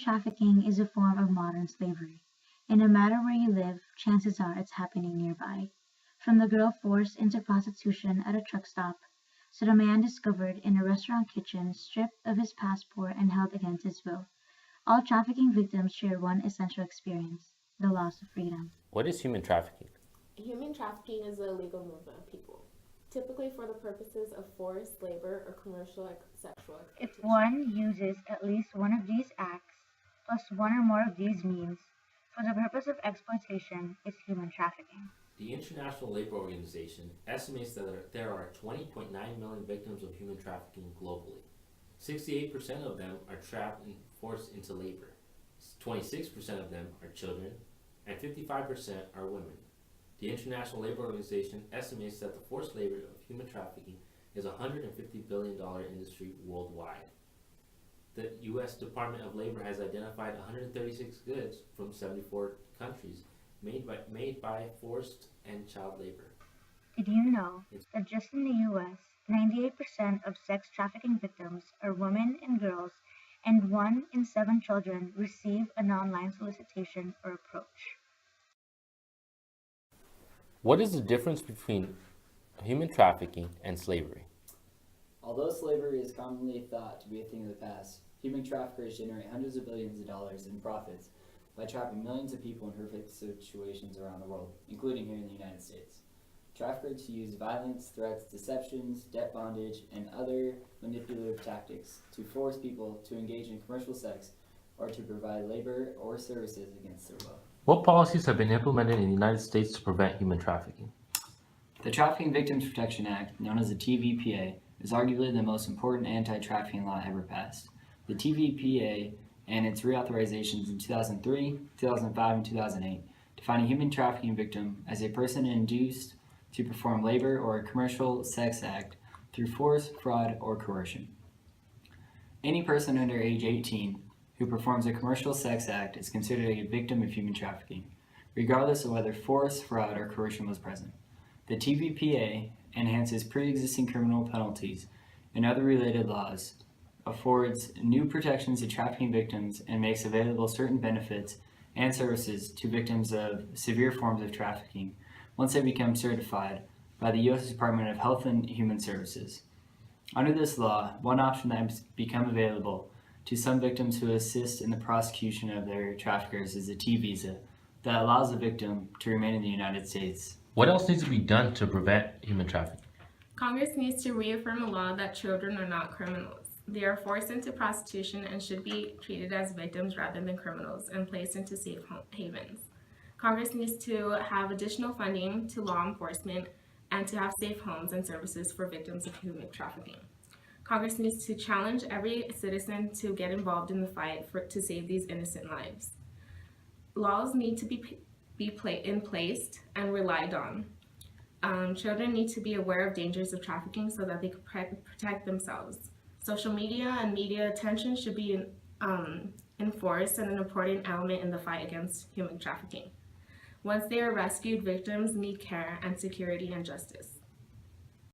trafficking is a form of modern slavery, and no matter where you live, chances are it's happening nearby. From the girl forced into prostitution at a truck stop, to the man discovered in a restaurant kitchen stripped of his passport and held against his will, all trafficking victims share one essential experience: the loss of freedom. What is human trafficking? Human trafficking is the illegal movement of people, typically for the purposes of forced labor or commercial sexual If exploitation. one uses at least one of these acts, plus one or more of these means, for the purpose of exploitation, it's human trafficking. The International Labor Organization estimates that there are 20.9 million victims of human trafficking globally. 68% of them are trapped and forced into labor. 26% of them are children, and 55% are women. The International Labor Organization estimates that the forced labor of human trafficking is a $150 billion industry worldwide. The U.S. Department of Labor has identified 136 goods from 74 countries made by forced and child labor. Did you know that just in the US, 98% of sex trafficking victims are women and girls, and 1 in 7 children receive an online solicitation or approach? What is the difference between human trafficking and slavery? Although slavery is commonly thought to be a thing of the past, human traffickers generate hundreds of billions of dollars in profits by trapping millions of people in horrific situations around the world, including here in the United States. Traffickers use violence, threats, deceptions, debt bondage, and other manipulative tactics to force people to engage in commercial sex or to provide labor or services against their will. What policies have been implemented in the United States to prevent human trafficking? The Trafficking Victims Protection Act, known as the TVPA, is arguably the most important anti-trafficking law ever passed. The TVPA and its reauthorizations in 2003, 2005, and 2008 define a human trafficking victim as a person induced to perform labor or a commercial sex act through force, fraud, or coercion. Any person under age 18 who performs a commercial sex act is considered a victim of human trafficking, regardless of whether force, fraud, or coercion was present. The TVPA enhances pre-existing criminal penalties and other related laws, affords new protections to trafficking victims, and makes available certain benefits and services to victims of severe forms of trafficking once they become certified by the U.S. Department of Health and Human Services. Under this law, one option that has become available to some victims who assist in the prosecution of their traffickers is a T-visa that allows the victim to remain in the United States. What else needs to be done to prevent human trafficking? Congress needs to reaffirm a law that children are not criminals. They are forced into prostitution and should be treated as victims rather than criminals and placed into safe havens. Congress needs to have additional funding to law enforcement and to have safe homes and services for victims of human trafficking. Congress needs to challenge every citizen to get involved in the fight to save these innocent lives. Laws need to be in place and relied on. Children need to be aware of dangers of trafficking so that they can protect themselves. Social media and media attention should be enforced and an important element in the fight against human trafficking. Once they are rescued, victims need care and security and justice.